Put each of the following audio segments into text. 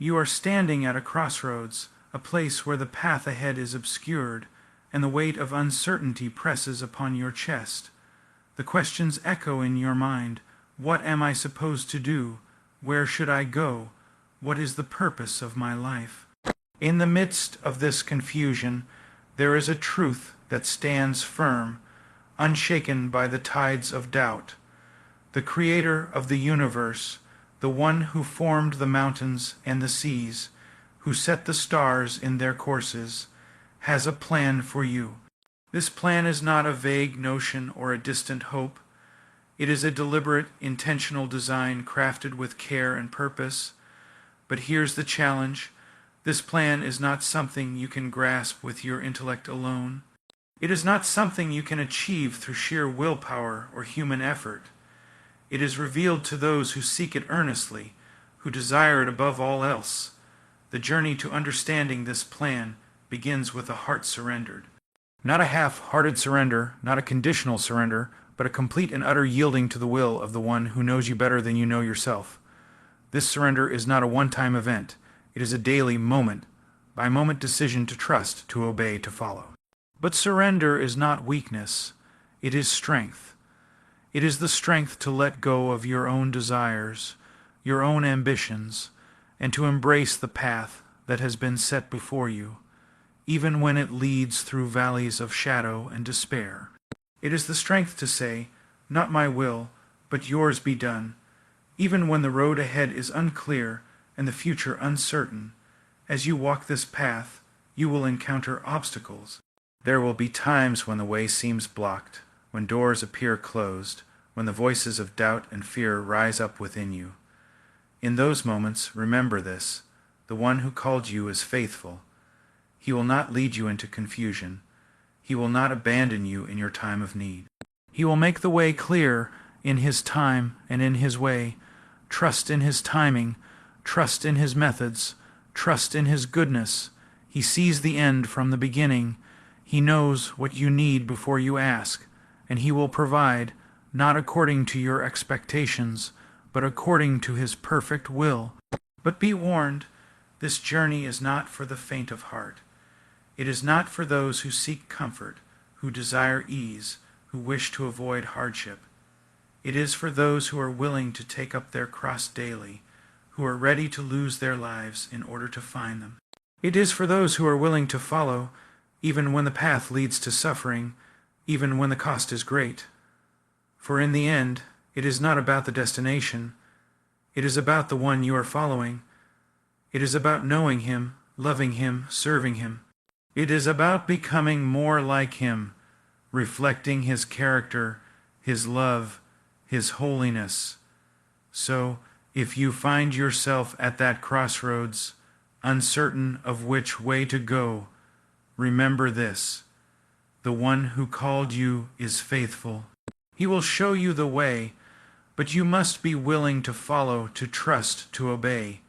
You are standing at a crossroads, a place where the path ahead is obscured, and the weight of uncertainty presses upon your chest. The questions echo in your mind. What am I supposed to do? Where should I go? What is the purpose of my life? In the midst of this confusion, there is a truth that stands firm, unshaken by the tides of doubt. The Creator of the universe, the one who formed the mountains and the seas, who set the stars in their courses, has a plan for you. This plan is not a vague notion or a distant hope. It is a deliberate, intentional design crafted with care and purpose. But here's the challenge. This plan is not something you can grasp with your intellect alone. It is not something you can achieve through sheer willpower or human effort. It is revealed to those who seek it earnestly, who desire it above all else. The journey to understanding this plan begins with a heart surrendered. Not a half-hearted surrender, not a conditional surrender, but a complete and utter yielding to the will of the one who knows you better than you know yourself. This surrender is not a one-time event. It is a daily, moment-by-moment decision to trust, to obey, to follow. But surrender is not weakness. It is strength. It is the strength to let go of your own desires, your own ambitions, and to embrace the path that has been set before you, even when it leads through valleys of shadow and despair. It is the strength to say, "Not my will, but yours be done," even when the road ahead is unclear and the future uncertain. As you walk this path, you will encounter obstacles. There will be times when the way seems blocked, when doors appear closed, when the voices of doubt and fear rise up within you. In those moments, remember this: the one who called you is faithful. He will not lead you into confusion. He will not abandon you in your time of need. He will make the way clear in His time and in His way. Trust in His timing. Trust in His methods. Trust in His goodness. He sees the end from the beginning. He knows what you need before you ask, and He will provide, not according to your expectations, but according to His perfect will. But be warned, this journey is not for the faint of heart. It is not for those who seek comfort, who desire ease, who wish to avoid hardship. It is for those who are willing to take up their cross daily, who are ready to lose their lives in order to find them. It is for those who are willing to follow, even when the path leads to suffering, even when the cost is great. For in the end, it is not about the destination. It is about the one you are following. It is about knowing Him, loving Him, serving Him. It is about becoming more like Him, reflecting His character, His love, His holiness. So, if you find yourself at that crossroads, uncertain of which way to go, remember this: the one who called you is faithful. He will show you the way, but you must be willing to follow, to trust, to obey.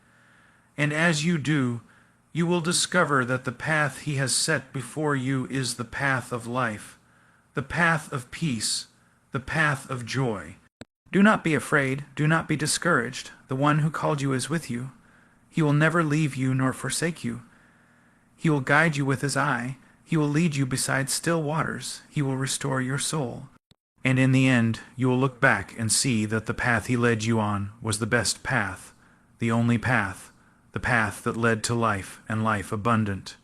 And as you do, you will discover that the path He has set before you is the path of life, the path of peace, the path of joy. Do not be afraid, do not be discouraged. The one who called you is with you. He will never leave you nor forsake you. He will guide you with His eye. He will lead you beside still waters. He will restore your soul. And in the end, you will look back and see that the path He led you on was the best path, the only path, the path that led to life and life abundant.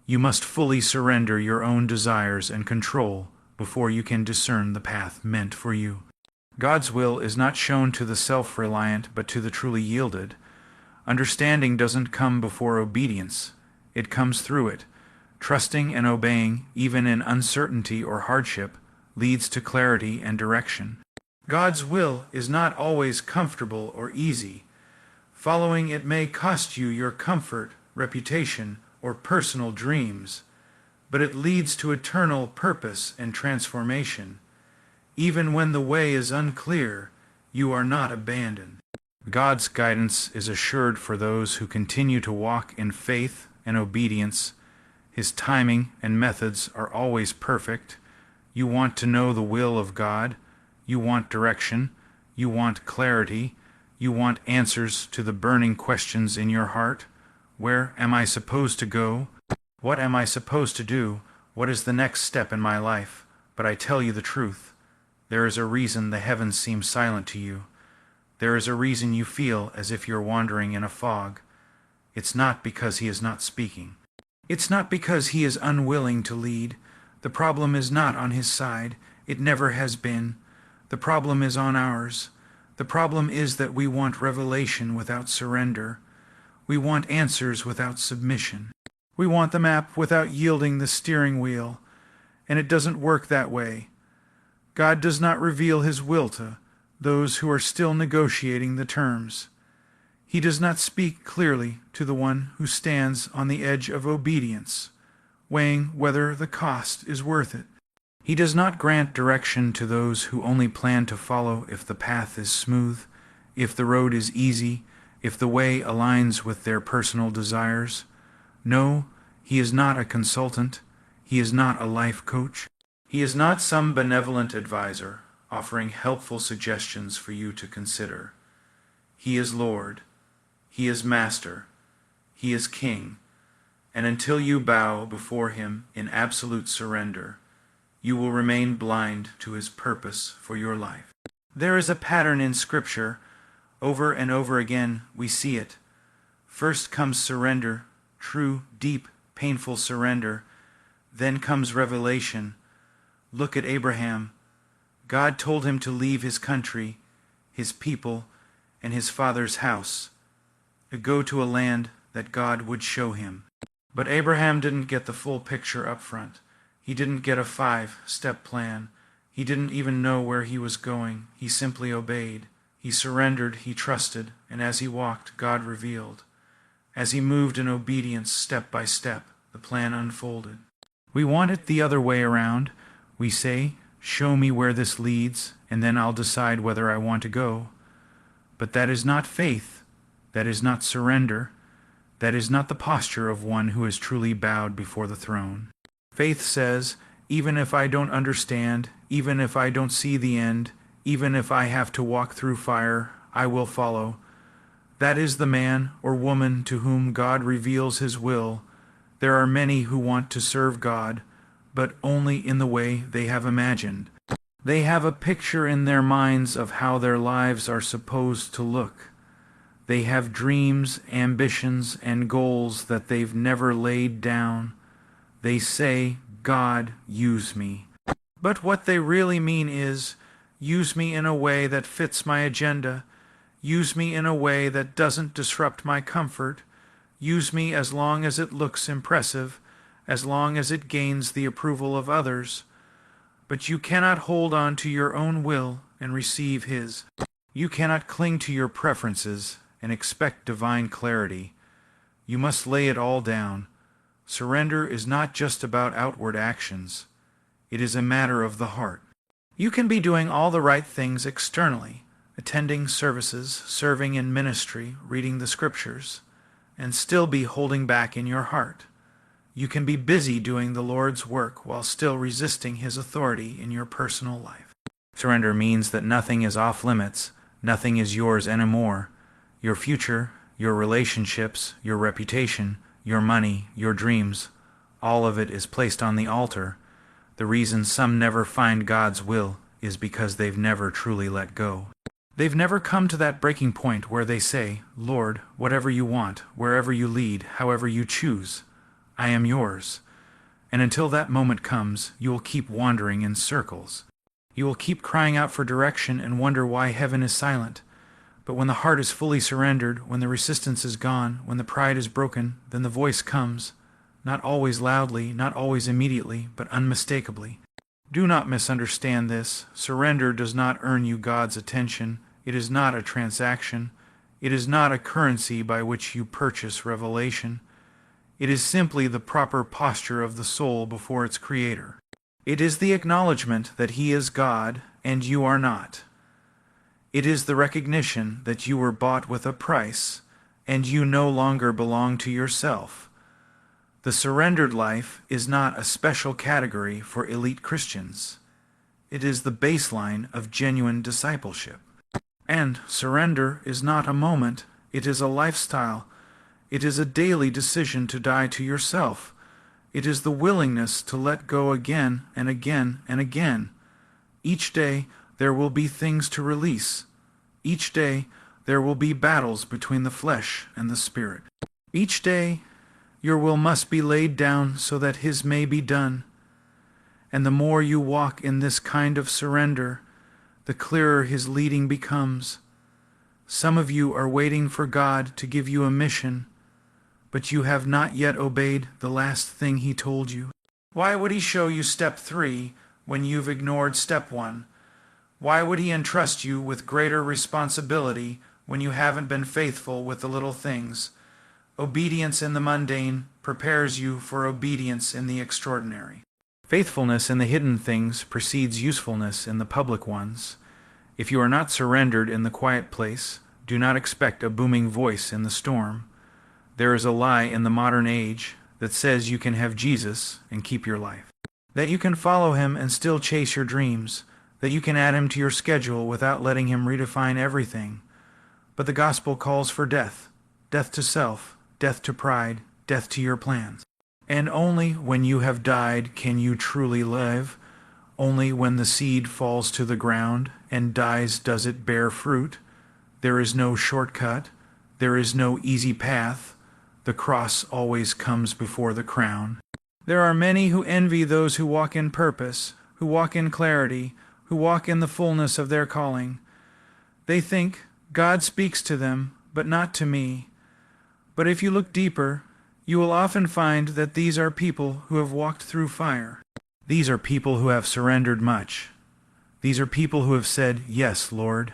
You must fully surrender your own desires and control before you can discern the path meant for you. God's will is not shown to the self-reliant, but to the truly yielded. Understanding doesn't come before obedience. It comes through it. Trusting and obeying, even in uncertainty or hardship, leads to clarity and direction. God's will is not always comfortable or easy. Following it may cost you your comfort, reputation, or personal dreams, but it leads to eternal purpose and transformation. Even when the way is unclear, you are not abandoned. God's guidance is assured for those who continue to walk in faith and obedience. His timing and methods are always perfect. You want to know the will of God. You want direction. You want clarity. You want answers to the burning questions in your heart. Where am I supposed to go? What am I supposed to do? What is the next step in my life? But I tell you the truth. There is a reason the heavens seem silent to you. There is a reason you feel as if you're wandering in a fog. It's not because he is not speaking. It's not because he is unwilling to lead. The problem is not on his side. It never has been. The problem is on ours. The problem is that we want revelation without surrender. We want answers without submission. We want the map without yielding the steering wheel. And it doesn't work that way. God does not reveal his will to those who are still negotiating the terms. He does not speak clearly to the one who stands on the edge of obedience, weighing whether the cost is worth it. He does not grant direction to those who only plan to follow if the path is smooth, if the road is easy, if the way aligns with their personal desires. No, he is not a consultant. He is not a life coach. He is not some benevolent advisor offering helpful suggestions for you to consider. He is Lord. He is Master. He is King. And until you bow before him in absolute surrender, you will remain blind to his purpose for your life. There is a pattern in Scripture. Over and over again we see it. First comes surrender, true, deep, painful surrender. Then comes revelation. Look at Abraham. God told him to leave his country, his people, and his father's house, to go to a land that God would show him. But Abraham didn't get the full picture up front. He didn't get a 5-step plan. He didn't even know where he was going. He simply obeyed. He surrendered, he trusted, and as he walked, God revealed. As he moved in obedience step by step, the plan unfolded. We want it the other way around. We say, show me where this leads, and then I'll decide whether I want to go. But that is not faith. That is not surrender. That is not the posture of one who has truly bowed before the throne. Faith says, even if I don't understand, even if I don't see the end, even if I have to walk through fire, I will follow. That is the man or woman to whom God reveals his will. There are many who want to serve God, but only in the way they have imagined. They have a picture in their minds of how their lives are supposed to look. They have dreams, ambitions, and goals that they've never laid down. They say, God, use me. But what they really mean is, use me in a way that fits my agenda. Use me in a way that doesn't disrupt my comfort. Use me as long as it looks impressive, as long as it gains the approval of others. But you cannot hold on to your own will and receive his. You cannot cling to your preferences and expect divine clarity. You must lay it all down. Surrender is not just about outward actions. It is a matter of the heart. You can be doing all the right things externally, attending services, serving in ministry, reading the Scriptures, and still be holding back in your heart. You can be busy doing the Lord's work while still resisting his authority in your personal life. Surrender means that nothing is off limits, nothing is yours anymore. Your future, your relationships, your reputation, your money, your dreams, all of it is placed on the altar. The reason some never find God's will is because they've never truly let go. They've never come to that breaking point where they say, Lord, whatever you want, wherever you lead, however you choose, I am yours. And until that moment comes, you will keep wandering in circles. You will keep crying out for direction and wonder why heaven is silent. But when the heart is fully surrendered, when the resistance is gone, when the pride is broken, then the voice comes, not always loudly, not always immediately, but unmistakably. Do not misunderstand this. Surrender does not earn you God's attention. It is not a transaction. It is not a currency by which you purchase revelation. It is simply the proper posture of the soul before its Creator. It is the acknowledgement that He is God and you are not. It is the recognition that you were bought with a price and you no longer belong to yourself. The surrendered life is not a special category for elite Christians. It is the baseline of genuine discipleship. And surrender is not a moment, it is a lifestyle. It is a daily decision to die to yourself. It is the willingness to let go again and again and again. Each day there will be things to release. Each day there will be battles between the flesh and the spirit. Each day your will must be laid down so that His may be done. And the more you walk in this kind of surrender, the clearer His leading becomes. Some of you are waiting for God to give you a mission, but you have not yet obeyed the last thing He told you. Why would He show you step 3 when you've ignored step 1? Why would He entrust you with greater responsibility when you haven't been faithful with the little things? Obedience in the mundane prepares you for obedience in the extraordinary. Faithfulness in the hidden things precedes usefulness in the public ones. If you are not surrendered in the quiet place, do not expect a booming voice in the storm. There is a lie in the modern age that says you can have Jesus and keep your life, that you can follow Him and still chase your dreams, that you can add Him to your schedule without letting Him redefine everything. But the gospel calls for death, death to self, death to pride, death to your plans. And only when you have died can you truly live. Only when the seed falls to the ground and dies does it bear fruit. There is no shortcut. There is no easy path. The cross always comes before the crown. There are many who envy those who walk in purpose, who walk in clarity, who walk in the fullness of their calling. They think, God speaks to them, but not to me. But if you look deeper, you will often find that these are people who have walked through fire. These are people who have surrendered much. These are people who have said, Yes, Lord,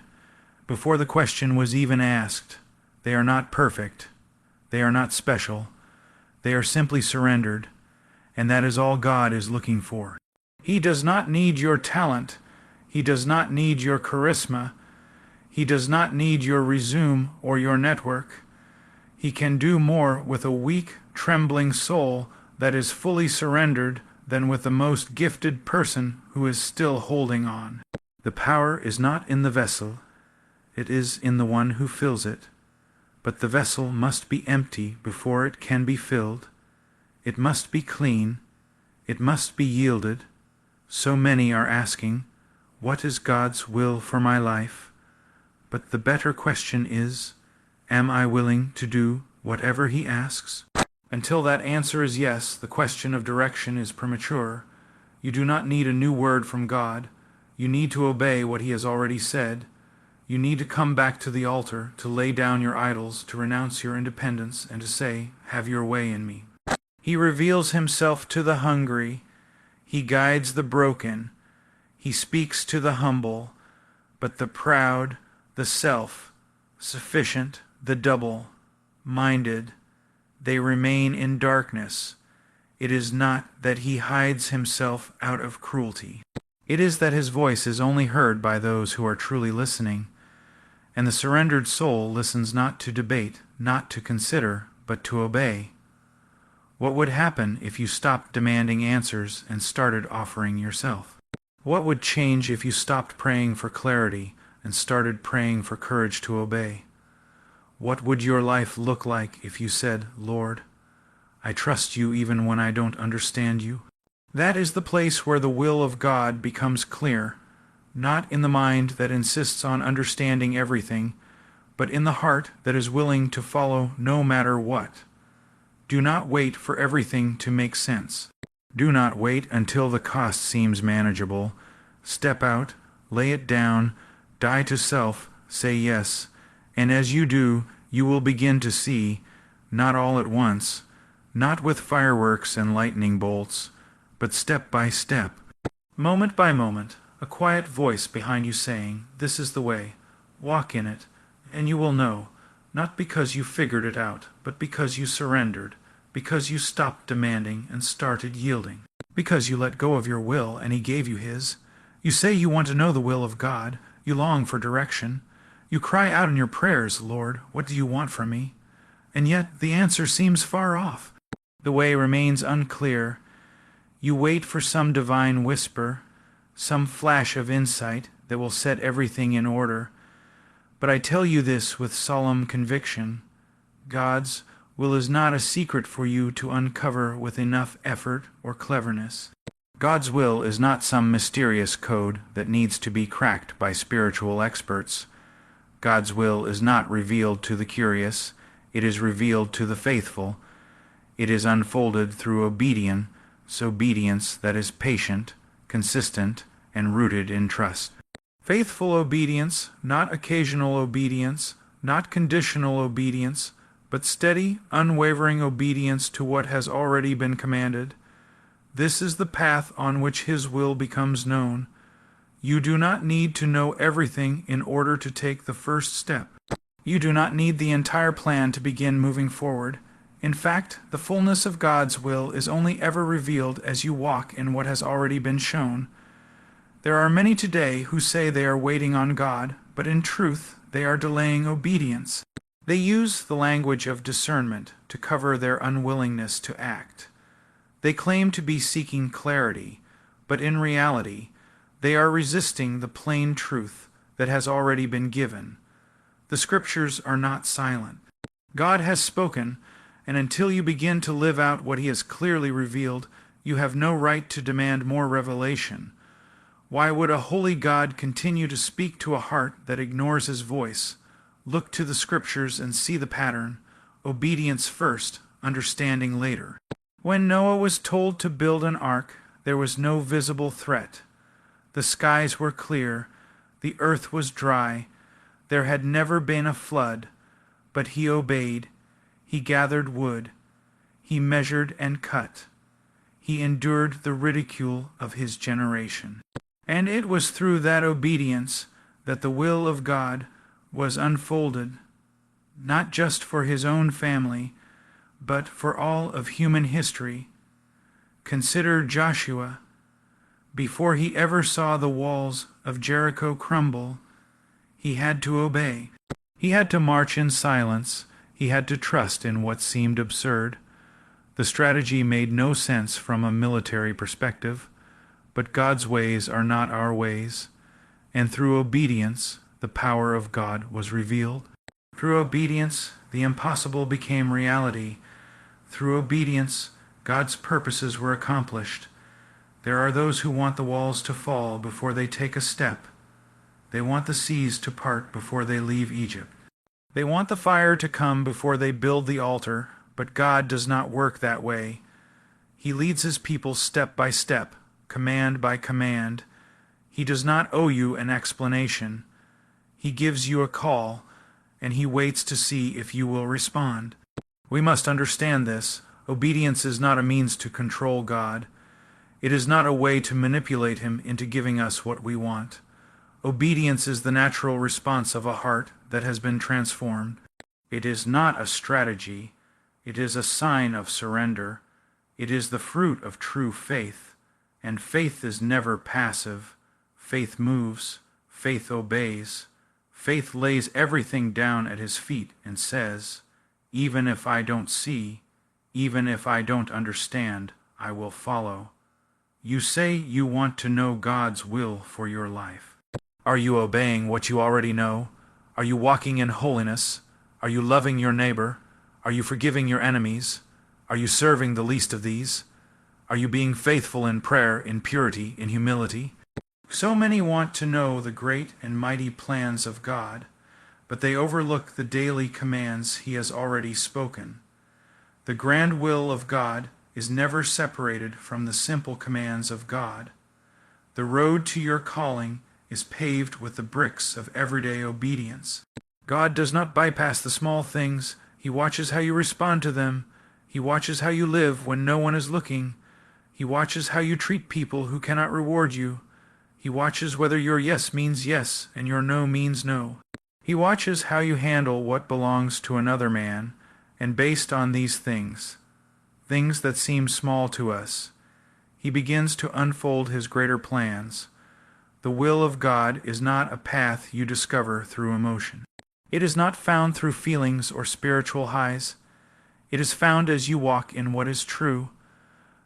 before the question was even asked. They are not perfect. They are not special. They are simply surrendered, and that is all God is looking for. He does not need your talent. He does not need your charisma. He does not need your resume or your network. He can do more with a weak, trembling soul that is fully surrendered than with the most gifted person who is still holding on. The power is not in the vessel. It is in the one who fills it. But the vessel must be empty before it can be filled. It must be clean. It must be yielded. So many are asking, what is God's will for my life? But the better question is, am I willing to do whatever He asks? Until that answer is yes, the question of direction is premature. You do not need a new word from God. You need to obey what He has already said. You need to come back to the altar, to lay down your idols, to renounce your independence, and to say, have your way in me. He reveals Himself to the hungry. He guides the broken. He speaks to the humble. But the proud, the self-sufficient, the double-minded, they remain in darkness. It is not that He hides Himself out of cruelty. It is that His voice is only heard by those who are truly listening. And the surrendered soul listens not to debate, not to consider, but to obey. What would happen if you stopped demanding answers and started offering yourself? What would change if you stopped praying for clarity and started praying for courage to obey? What would your life look like if you said, Lord, I trust You even when I don't understand You? That is the place where the will of God becomes clear, not in the mind that insists on understanding everything, but in the heart that is willing to follow no matter what. Do not wait for everything to make sense. Do not wait until the cost seems manageable. Step out, lay it down, die to self, say yes, and as you do, you will begin to see, not all at once, not with fireworks and lightning bolts, but step by step, moment by moment, a quiet voice behind you saying, this is the way, walk in it, and you will know, not because you figured it out, but because you surrendered, because you stopped demanding and started yielding, because you let go of your will and He gave you His. You say you want to know the will of God, you long for direction, you cry out in your prayers, Lord, what do You want from me? And yet the answer seems far off. The way remains unclear. You wait for some divine whisper, some flash of insight that will set everything in order. But I tell you this with solemn conviction. God's will is not a secret for you to uncover with enough effort or cleverness. God's will is not some mysterious code that needs to be cracked by spiritual experts. God's will is not revealed to the curious, it is revealed to the faithful. It is unfolded through obedience that is patient, consistent, and rooted in trust. Faithful obedience, not occasional obedience, not conditional obedience, but steady, unwavering obedience to what has already been commanded. This is the path on which His will becomes known. You do not need to know everything in order to take the first step. You do not need the entire plan to begin moving forward. In fact, the fullness of God's will is only ever revealed as you walk in what has already been shown. There are many today who say they are waiting on God, but in truth they are delaying obedience. They use the language of discernment to cover their unwillingness to act. They claim to be seeking clarity, but in reality, they are resisting the plain truth that has already been given. The Scriptures are not silent. God has spoken, and until you begin to live out what He has clearly revealed, you have no right to demand more revelation. Why would a holy God continue to speak to a heart that ignores His voice? Look to the Scriptures and see the pattern. Obedience first, understanding later. When Noah was told to build an ark, there was no visible threat. The skies were clear, the earth was dry, there had never been a flood, but he obeyed. He gathered wood, he measured and cut. He endured the ridicule of his generation. And it was through that obedience that the will of God was unfolded, not just for his own family, but for all of human history. Consider Joshua. Before he ever saw the walls of Jericho crumble, he had to obey. He had to march in silence. He had to trust in what seemed absurd. The strategy made no sense from a military perspective, but God's ways are not our ways, and through obedience, the power of God was revealed. Through obedience, the impossible became reality. Through obedience, God's purposes were accomplished. There are those who want the walls to fall before they take a step. They want the seas to part before they leave Egypt. They want the fire to come before they build the altar, but God does not work that way. He leads His people step by step, command by command. He does not owe you an explanation. He gives you a call, and He waits to see if you will respond. We must understand this. Obedience is not a means to control God. It is not a way to manipulate Him into giving us what we want. Obedience is the natural response of a heart that has been transformed. It is not a strategy. It is a sign of surrender. It is the fruit of true faith. And faith is never passive. Faith moves. Faith obeys. Faith lays everything down at His feet and says, even if I don't see, even if I don't understand, I will follow. You say you want to know God's will for your life. Are you obeying what you already know? Are you walking in holiness? Are you loving your neighbor? Are you forgiving your enemies? Are you serving the least of these? Are you being faithful in prayer, in purity, in humility? So many want to know the great and mighty plans of God, but they overlook the daily commands He has already spoken. The grand will of God is never separated from the simple commands of God. The road to your calling is paved with the bricks of everyday obedience. God does not bypass the small things. He watches how you respond to them. He watches how you live when no one is looking. He watches how you treat people who cannot reward you. He watches whether your yes means yes and your no means no. He watches how you handle what belongs to another man, and based on these things that seem small to us, He begins to unfold His greater plans. The will of God is not a path you discover through emotion. It is not found through feelings or spiritual highs. It is found as you walk in what is true.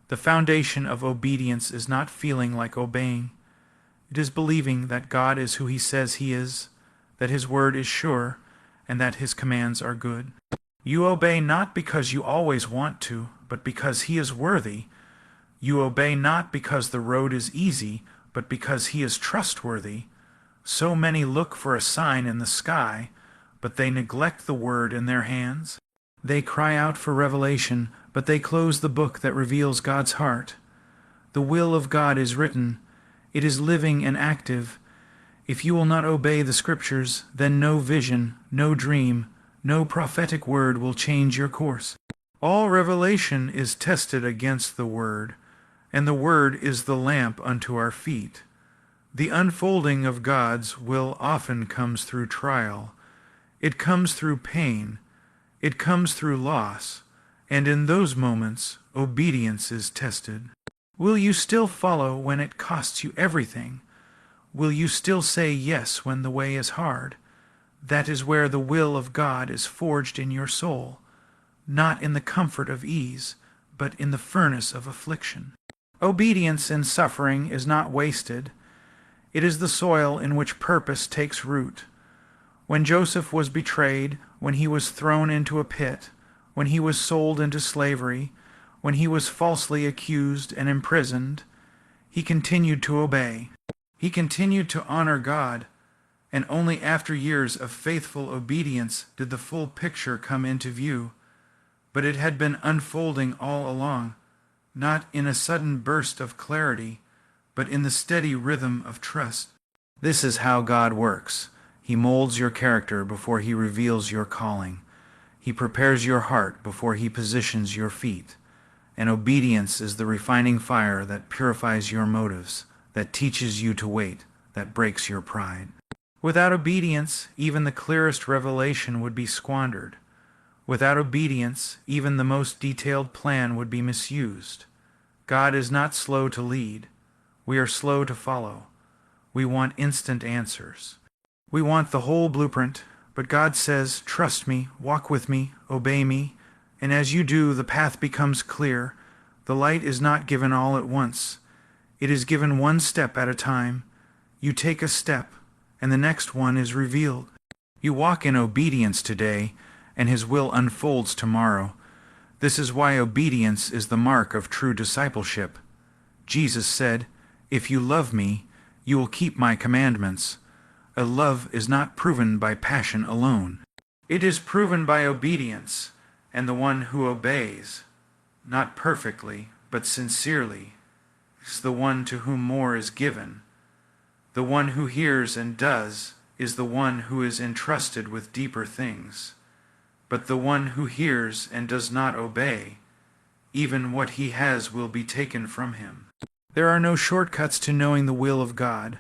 The foundation of obedience is not feeling like obeying. It is believing that God is who He says He is, that his word is sure, and that his commands are good. You obey not because you always want to, but because he is worthy. You obey not because the road is easy, but because he is trustworthy. So many look for a sign in the sky, but they neglect the word in their hands. They cry out for revelation, but they close the book that reveals God's heart. The will of God is written. It is living and active. If you will not obey the Scriptures, then no vision, no dream, no prophetic word will change your course. All revelation is tested against the Word, and the Word is the lamp unto our feet. The unfolding of God's will often comes through trial. It comes through pain. It comes through loss. And in those moments, obedience is tested. Will you still follow when it costs you everything? Will you still say yes when the way is hard? That is where the will of God is forged in your soul, not in the comfort of ease, but in the furnace of affliction. Obedience in suffering is not wasted. It is the soil in which purpose takes root. When Joseph was betrayed, when he was thrown into a pit, when he was sold into slavery, when he was falsely accused and imprisoned, he continued to obey. He continued to honor God, and only after years of faithful obedience did the full picture come into view. But it had been unfolding all along, not in a sudden burst of clarity, but in the steady rhythm of trust. This is how God works. He molds your character before he reveals your calling. He prepares your heart before he positions your feet. And obedience is the refining fire that purifies your motives, that teaches you to wait, that breaks your pride. Without obedience, even the clearest revelation would be squandered. Without obedience, even the most detailed plan would be misused. God is not slow to lead. We are slow to follow. We want instant answers. We want the whole blueprint, but God says, trust me, walk with me, obey me, and as you do, the path becomes clear. The light is not given all at once. It is given one step at a time. You take a step, and the next one is revealed. You walk in obedience today, and his will unfolds tomorrow. This is why obedience is the mark of true discipleship. Jesus said, if you love me, you will keep my commandments. A love is not proven by passion alone. It is proven by obedience, and the one who obeys, not perfectly, but sincerely, is the one to whom more is given. The one who hears and does is the one who is entrusted with deeper things. But the one who hears and does not obey, even what he has will be taken from him. There are no shortcuts to knowing the will of God.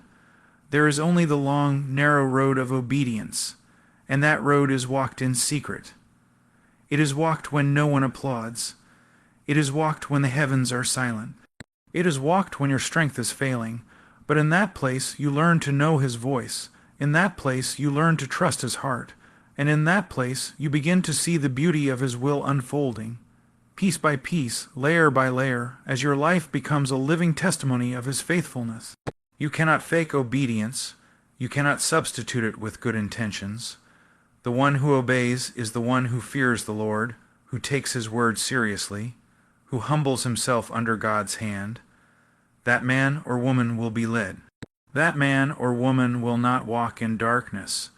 There is only the long, narrow road of obedience, and that road is walked in secret. It is walked when no one applauds. It is walked when the heavens are silent. It is walked when your strength is failing, but in that place you learn to know his voice. In that place you learn to trust his heart, and in that place you begin to see the beauty of his will unfolding. Piece by piece, layer by layer, as your life becomes a living testimony of his faithfulness. You cannot fake obedience. You cannot substitute it with good intentions. The one who obeys is the one who fears the Lord, who takes his word seriously, who humbles himself under God's hand. That man or woman will be led. That man or woman will not walk in darkness,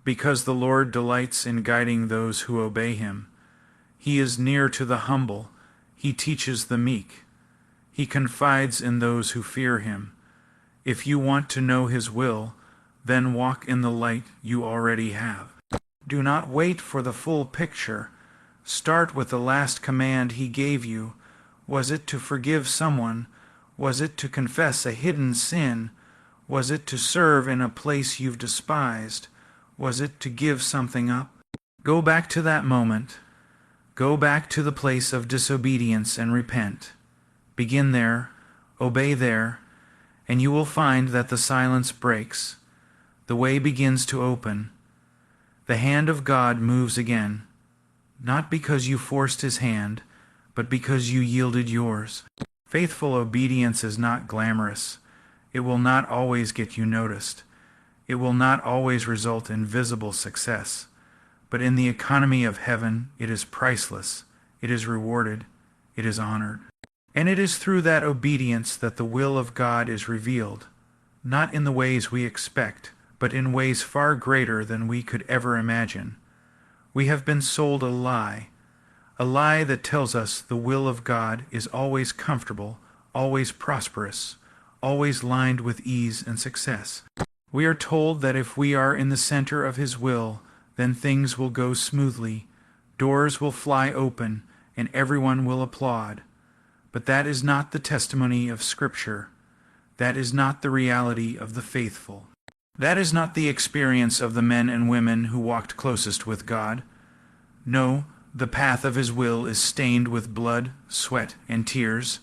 because the Lord delights in guiding those who obey him. He is near to the humble. He teaches the meek. He confides in those who fear him. If you want to know his will, then walk in the light you already have. Do not wait for the full picture. Start with the last command he gave you. Was it to forgive someone? Was it to confess a hidden sin? Was it to serve in a place you've despised? Was it to give something up? Go back to that moment. Go back to the place of disobedience and repent. Begin there, obey there, and you will find that the silence breaks. The way begins to open. The hand of God moves again, not because you forced his hand, but because you yielded yours. Faithful obedience is not glamorous. It will not always get you noticed. It will not always result in visible success, but in the economy of heaven it is priceless, it is rewarded, it is honored. And it is through that obedience that the will of God is revealed, not in the ways we expect, but in ways far greater than we could ever imagine. We have been sold a lie that tells us the will of God is always comfortable, always prosperous, always lined with ease and success. We are told that if we are in the center of His will, then things will go smoothly, doors will fly open, and everyone will applaud. But that is not the testimony of Scripture. That is not the reality of the faithful. That is not the experience of the men and women who walked closest with God. No, the path of His will is stained with blood, sweat, and tears.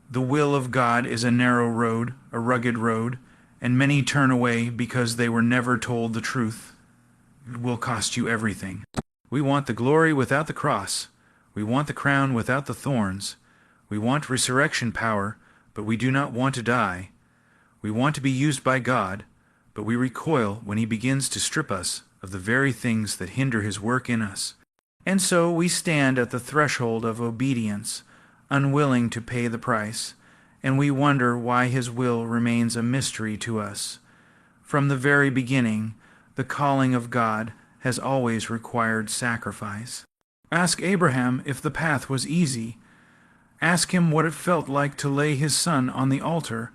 The will of God is a narrow road, a rugged road, and many turn away because they were never told the truth. It will cost you everything. We want the glory without the cross. We want the crown without the thorns. We want resurrection power, but we do not want to die. We want to be used by God, but we recoil when He begins to strip us of the very things that hinder His work in us. And so we stand at the threshold of obedience, unwilling to pay the price, and we wonder why His will remains a mystery to us. From the very beginning, the calling of God has always required sacrifice. Ask Abraham if the path was easy. Ask him what it felt like to lay his son on the altar,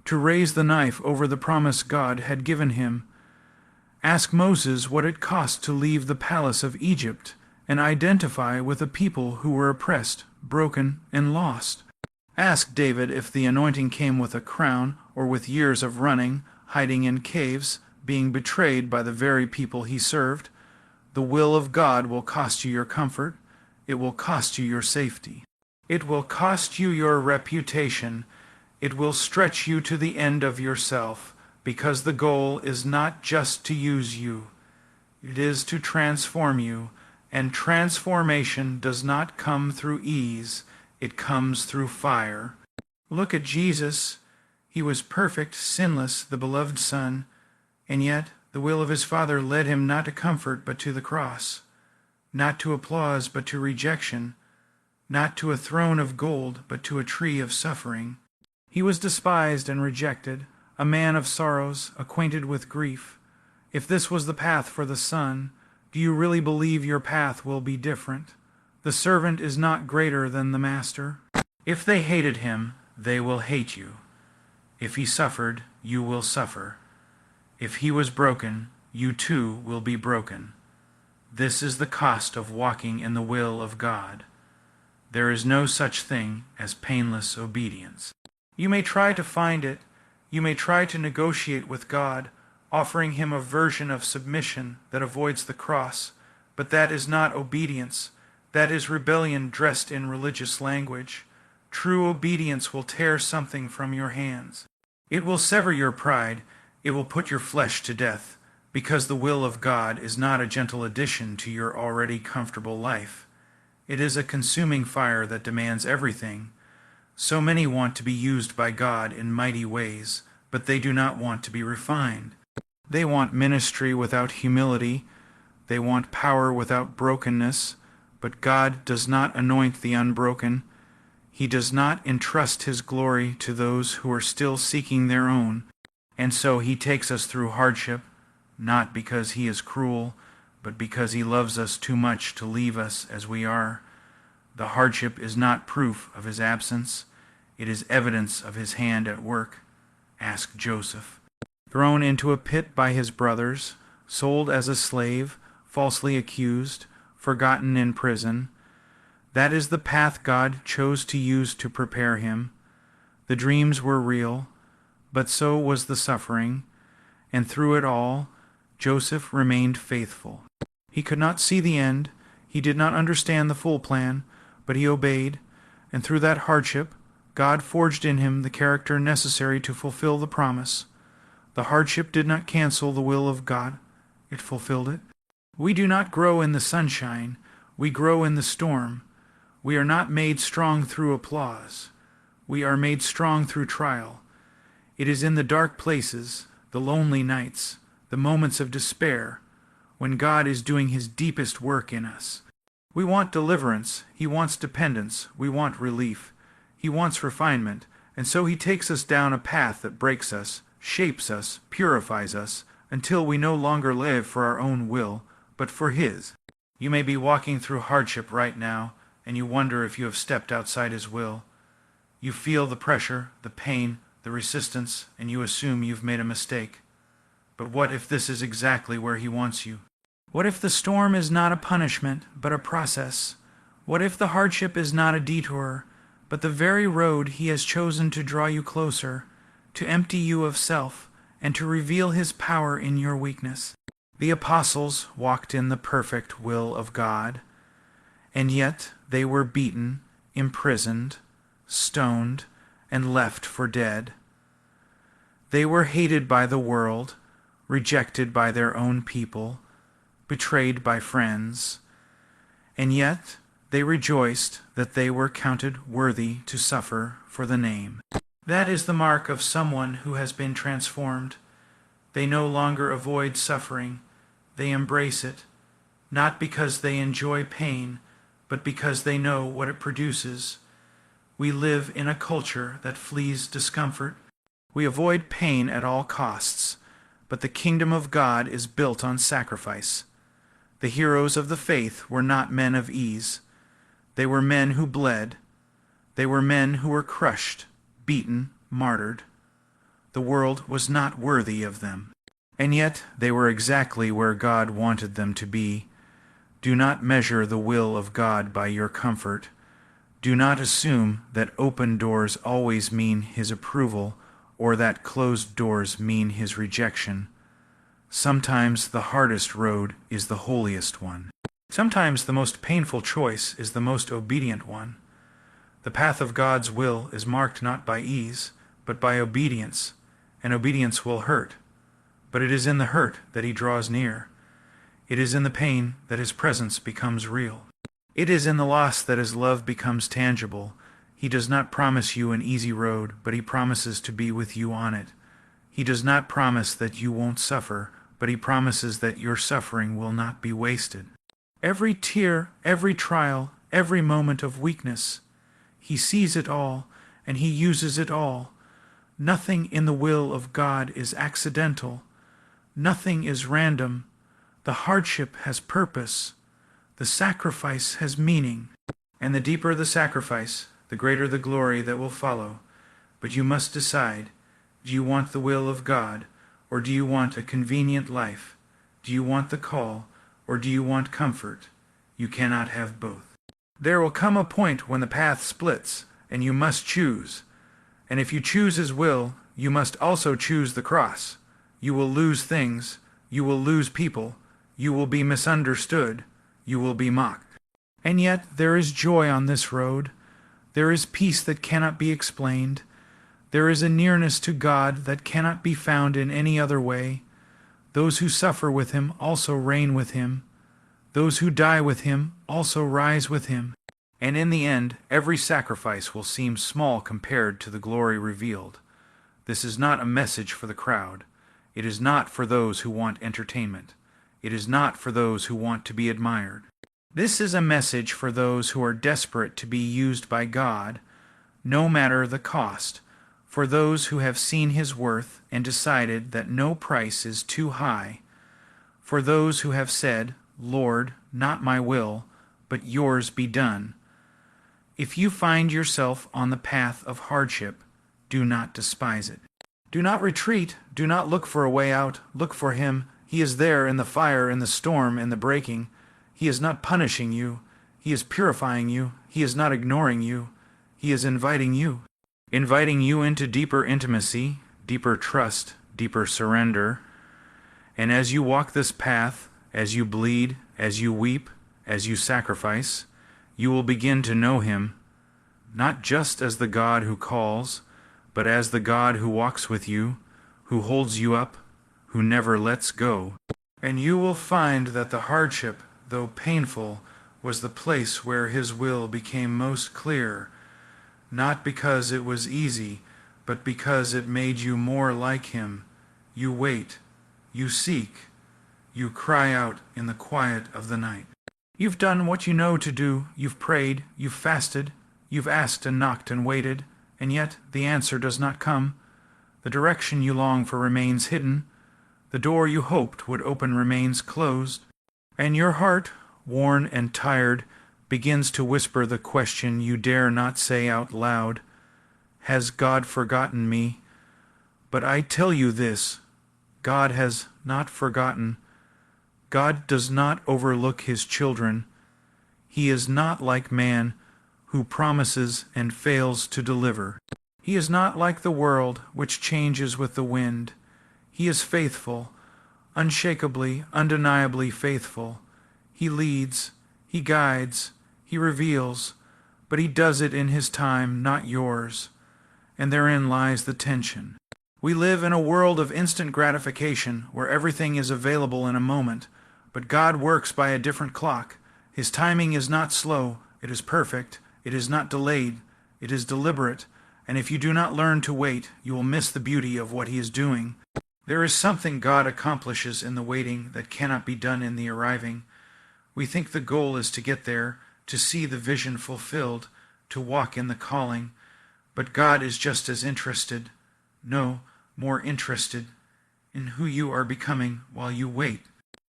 to raise the knife over the promise God had given him. Ask Moses what it cost to leave the palace of Egypt and identify with a people who were oppressed, broken, and lost. Ask David if the anointing came with a crown or with years of running, hiding in caves, being betrayed by the very people he served. The will of God will cost you your comfort. It will cost you your safety. It will cost you your reputation. It will stretch you to the end of yourself, because the goal is not just to use you. It is to transform you, and transformation does not come through ease. It comes through fire. Look at Jesus. He was perfect, sinless, the beloved Son, and yet the will of His Father led Him not to comfort but to the cross, not to applause but to rejection, not to a throne of gold but to a tree of suffering. He was despised and rejected, a man of sorrows, acquainted with grief. If this was the path for the Son, do you really believe your path will be different? The servant is not greater than the master. If they hated Him, they will hate you. If He suffered, you will suffer. If He was broken, you too will be broken. This is the cost of walking in the will of God. There is no such thing as painless obedience. You may try to find it. You may try to negotiate with God, offering Him a version of submission that avoids the cross, but that is not obedience. That is rebellion dressed in religious language. True obedience will tear something from your hands. It will sever your pride. It will put your flesh to death, because the will of God is not a gentle addition to your already comfortable life. It is a consuming fire that demands everything. So many want to be used by God in mighty ways, but they do not want to be refined. They want ministry without humility. They want power without brokenness. But God does not anoint the unbroken. He does not entrust His glory to those who are still seeking their own. And so He takes us through hardship, not because He is cruel, but because He loves us too much to leave us as we are. The hardship is not proof of His absence. It is evidence of His hand at work. Ask Joseph. Thrown into a pit by his brothers, sold as a slave, falsely accused, forgotten in prison. That is the path God chose to use to prepare him. The dreams were real, but so was the suffering, and through it all, Joseph remained faithful. He could not see the end, he did not understand the full plan, but he obeyed, and through that hardship, God forged in him the character necessary to fulfill the promise. The hardship did not cancel the will of God, it fulfilled it. We do not grow in the sunshine, we grow in the storm. We are not made strong through applause. We are made strong through trial. It is in the dark places, the lonely nights, the moments of despair, when God is doing his deepest work in us. We want deliverance, he wants dependence, we want relief, he wants refinement, and so he takes us down a path that breaks us, shapes us, purifies us, until we no longer live for our own will, but for his. You may be walking through hardship right now, and you wonder if you have stepped outside his will. You feel the pressure, the pain, the resistance, and you assume you've made a mistake. But what if this is exactly where he wants you? What if the storm is not a punishment, but a process? What if the hardship is not a detour, but the very road he has chosen to draw you closer, to empty you of self, and to reveal his power in your weakness? The apostles walked in the perfect will of God, and yet they were beaten, imprisoned, stoned, and left for dead. They were hated by the world, rejected by their own people, betrayed by friends, and yet they rejoiced that they were counted worthy to suffer for the name. That is the mark of someone who has been transformed. They no longer avoid suffering, they embrace it, not because they enjoy pain, but because they know what it produces. We live in a culture that flees discomfort. We avoid pain at all costs, but the kingdom of God is built on sacrifice. The heroes of the faith were not men of ease. They were men who bled. They were men who were crushed, beaten, martyred. The world was not worthy of them. And yet they were exactly where God wanted them to be. Do not measure the will of God by your comfort. Do not assume that open doors always mean his approval, or that closed doors mean his rejection. Sometimes the hardest road is the holiest one. Sometimes the most painful choice is the most obedient one. The path of God's will is marked not by ease, but by obedience, and obedience will hurt. But it is in the hurt that he draws near. It is in the pain that his presence becomes real. It is in the loss that his love becomes tangible. He does not promise you an easy road, but he promises to be with you on it. He does not promise that you won't suffer, but he promises that your suffering will not be wasted. Every tear, every trial, every moment of weakness, he sees it all, and he uses it all. Nothing in the will of God is accidental. Nothing is random. The hardship has purpose. The sacrifice has meaning. And the deeper the sacrifice, the greater the glory that will follow. But you must decide, do you want the will of God, or do you want a convenient life? Do you want the call, or do you want comfort? You cannot have both. There will come a point when the path splits, and you must choose. And if you choose his will, you must also choose the cross. You will lose things, you will lose people, you will be misunderstood, you will be mocked. And yet there is joy on this road. There is peace that cannot be explained. There is a nearness to God that cannot be found in any other way. Those who suffer with him also reign with him. Those who die with him also rise with him. And in the end, every sacrifice will seem small compared to the glory revealed. This is not a message for the crowd. It is not for those who want entertainment. It is not for those who want to be admired. This is a message for those who are desperate to be used by God, no matter the cost, for those who have seen his worth and decided that no price is too high, for those who have said, Lord, not my will, but yours be done. If you find yourself on the path of hardship, do not despise it. Do not retreat. Do not look for a way out. Look for him. He is there in the fire, in the storm, in the breaking. He is not punishing you. He is purifying you. He is not ignoring you. He is inviting you into deeper intimacy, deeper trust, deeper surrender. And as you walk this path, as you bleed, as you weep, as you sacrifice, you will begin to know him, not just as the God who calls, but as the God who walks with you, who holds you up, who never lets go. And you will find that the hardship, though painful, was the place where his will became most clear, not because it was easy, but because it made you more like him. You wait, you seek, you cry out in the quiet of the night. You've done what you know to do, you've prayed, you've fasted, you've asked and knocked and waited, and yet the answer does not come. The direction you long for remains hidden, the door you hoped would open remains closed, and your heart, worn and tired, begins to whisper the question you dare not say out loud. Has God forgotten me? But I tell you this, God has not forgotten. God does not overlook his children. He is not like man, who promises and fails to deliver. He is not like the world, which changes with the wind. He is faithful, unshakably, undeniably faithful. He leads, he guides, he reveals, but he does it in his time, not yours. And therein lies the tension. We live in a world of instant gratification, where everything is available in a moment, but God works by a different clock. His timing is not slow, it is perfect, it is not delayed, it is deliberate, and if you do not learn to wait, you will miss the beauty of what he is doing. There is something God accomplishes in the waiting that cannot be done in the arriving. We think the goal is to get there, to see the vision fulfilled, to walk in the calling, but God is just as interested, no, more interested, in who you are becoming while you wait.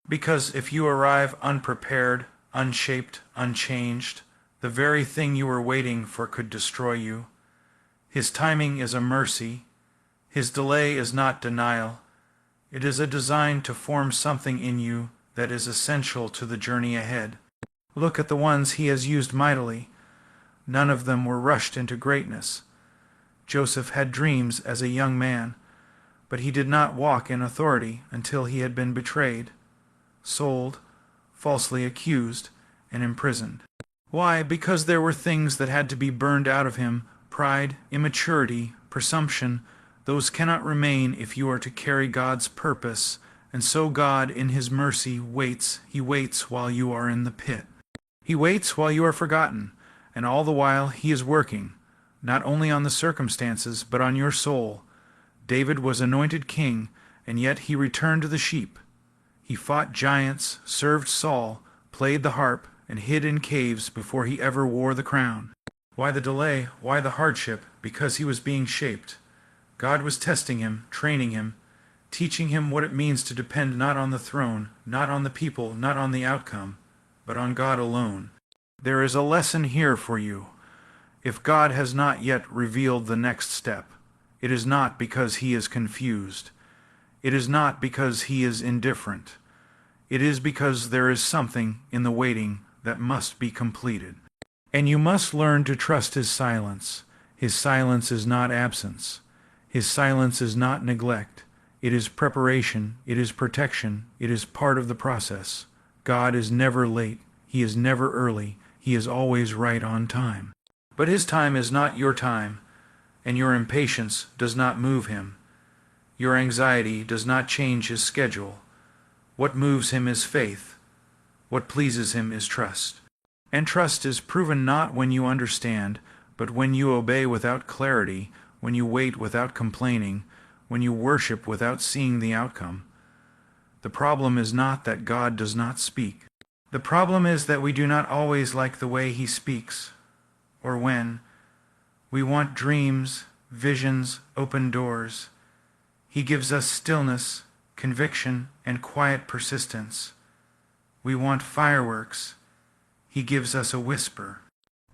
Because if you arrive unprepared, unshaped, unchanged, the very thing you were waiting for could destroy you. His timing is a mercy. His delay is not denial. It is a design to form something in you that is essential to the journey ahead. Look at the ones he has used mightily. None of them were rushed into greatness. Joseph had dreams as a young man, but he did not walk in authority until he had been betrayed, sold, falsely accused, and imprisoned. Why? Because there were things that had to be burned out of him: pride, immaturity, presumption. Those cannot remain if you are to carry God's purpose, and so God, in his mercy, waits. He waits while you are in the pit. He waits while you are forgotten, and all the while he is working, not only on the circumstances, but on your soul. David was anointed king, and yet he returned to the sheep. He fought giants, served Saul, played the harp, and hid in caves before he ever wore the crown. Why the delay? Why the hardship? Because he was being shaped. God was testing him, training him, teaching him what it means to depend not on the throne, not on the people, not on the outcome, but on God alone. There is a lesson here for you. If God has not yet revealed the next step, it is not because he is confused. It is not because he is indifferent. It is because there is something in the waiting that must be completed. And you must learn to trust his silence. His silence is not absence. His silence is not neglect. It is preparation. It is protection. It is part of the process. God is never late. He is never early. He is always right on time. But his time is not your time, and your impatience does not move him. Your anxiety does not change his schedule. What moves him is faith. What pleases him is trust. And trust is proven not when you understand, but when you obey without clarity, when you wait without complaining, when you worship without seeing the outcome. The problem is not that God does not speak. The problem is that we do not always like the way he speaks, or when. We want dreams, visions, open doors. He gives us stillness, conviction, and quiet persistence. We want fireworks. He gives us a whisper.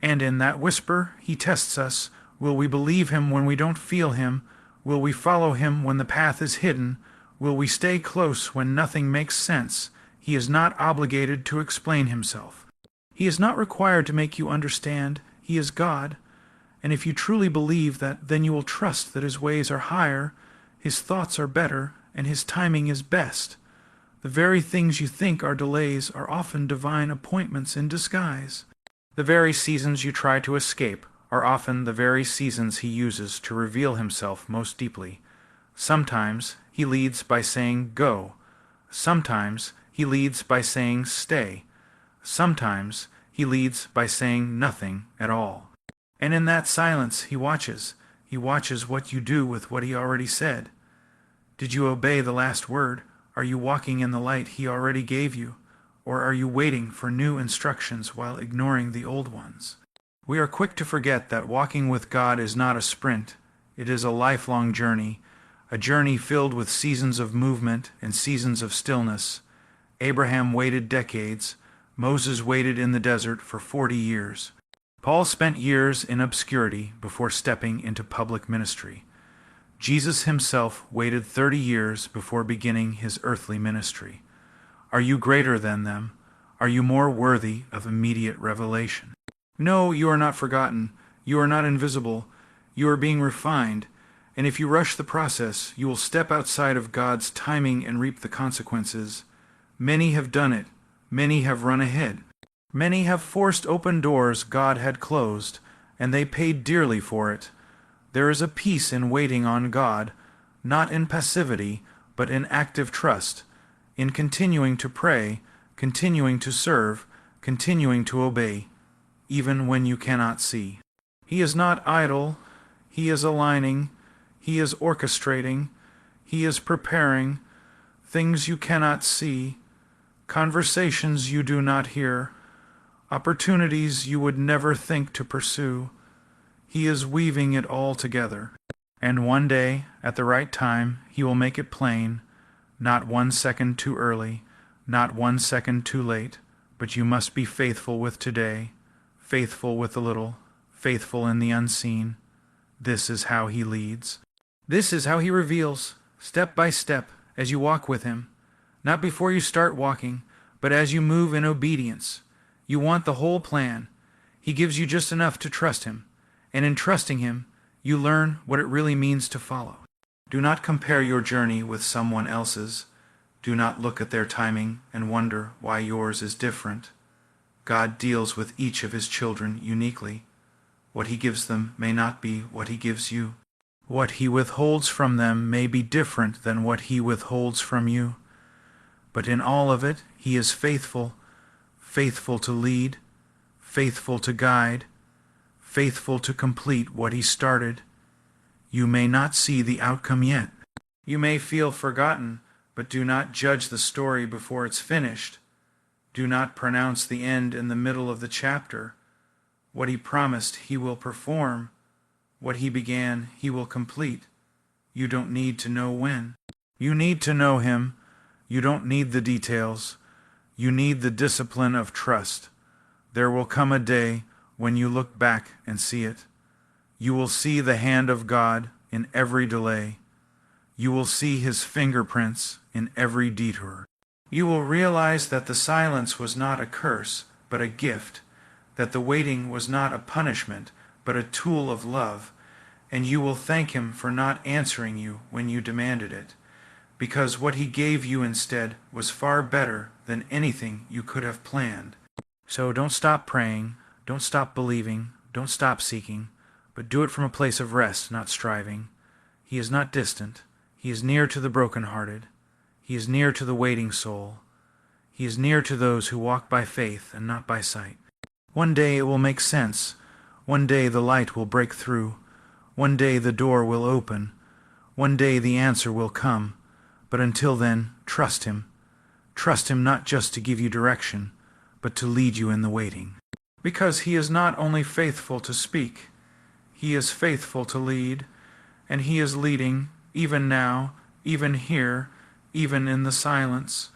And in that whisper, he tests us. Will we believe him when we don't feel him? Will we follow him when the path is hidden? Will we stay close when nothing makes sense? He is not obligated to explain himself. He is not required to make you understand. He is God. And if you truly believe that, then you will trust that his ways are higher, his thoughts are better, and his timing is best. The very things you think are delays are often divine appointments in disguise. The very seasons you try to escape are often the very seasons he uses to reveal himself most deeply. Sometimes he leads by saying, "Go." Sometimes he leads by saying, "Stay." Sometimes he leads by saying nothing at all. And in that silence he watches. He watches what you do with what he already said. Did you obey the last word? Are you walking in the light He already gave you, or are you waiting for new instructions while ignoring the old ones? We are quick to forget that walking with God is not a sprint. It is a lifelong journey, a journey filled with seasons of movement and seasons of stillness. Abraham waited decades. Moses waited in the desert for 40 years. Paul spent years in obscurity before stepping into public ministry. Jesus himself waited 30 years before beginning his earthly ministry. Are you greater than them? Are you more worthy of immediate revelation? No, you are not forgotten. You are not invisible. You are being refined. And if you rush the process, you will step outside of God's timing and reap the consequences. Many have done it. Many have run ahead. Many have forced open doors God had closed, and they paid dearly for it. There is a peace in waiting on God, not in passivity, but in active trust, in continuing to pray, continuing to serve, continuing to obey, even when you cannot see. He is not idle. He is aligning. He is orchestrating. He is preparing things you cannot see, conversations you do not hear, opportunities you would never think to pursue. He is weaving it all together. And one day, at the right time, He will make it plain, not 1 second too early, not 1 second too late, but you must be faithful with today, faithful with the little, faithful in the unseen. This is how He leads. This is how He reveals, step by step, as you walk with Him. Not before you start walking, but as you move in obedience. You want the whole plan. He gives you just enough to trust Him, and in trusting Him, you learn what it really means to follow. Do not compare your journey with someone else's. Do not look at their timing and wonder why yours is different. God deals with each of His children uniquely. What He gives them may not be what He gives you. What He withholds from them may be different than what He withholds from you. But in all of it, He is faithful, faithful to lead, faithful to guide, faithful to complete what He started. You may not see the outcome yet. You may feel forgotten, but do not judge the story before it's finished. Do not pronounce the end in the middle of the chapter. What He promised, He will perform. What He began, He will complete. You don't need to know when. You need to know Him. You don't need the details. You need the discipline of trust. There will come a day when you look back and see it. You will see the hand of God in every delay. You will see His fingerprints in every detour. You will realize that the silence was not a curse, but a gift, that the waiting was not a punishment, but a tool of love, and you will thank Him for not answering you when you demanded it, because what He gave you instead was far better than anything you could have planned. So don't stop praying, don't stop believing, don't stop seeking, but do it from a place of rest, not striving. He is not distant. He is near to the brokenhearted. He is near to the waiting soul. He is near to those who walk by faith and not by sight. One day it will make sense. One day the light will break through. One day the door will open. One day the answer will come. But until then, trust Him. Trust Him not just to give you direction, but to lead you in the waiting. Because He is not only faithful to speak, He is faithful to lead, and He is leading, even now, even here, even in the silence.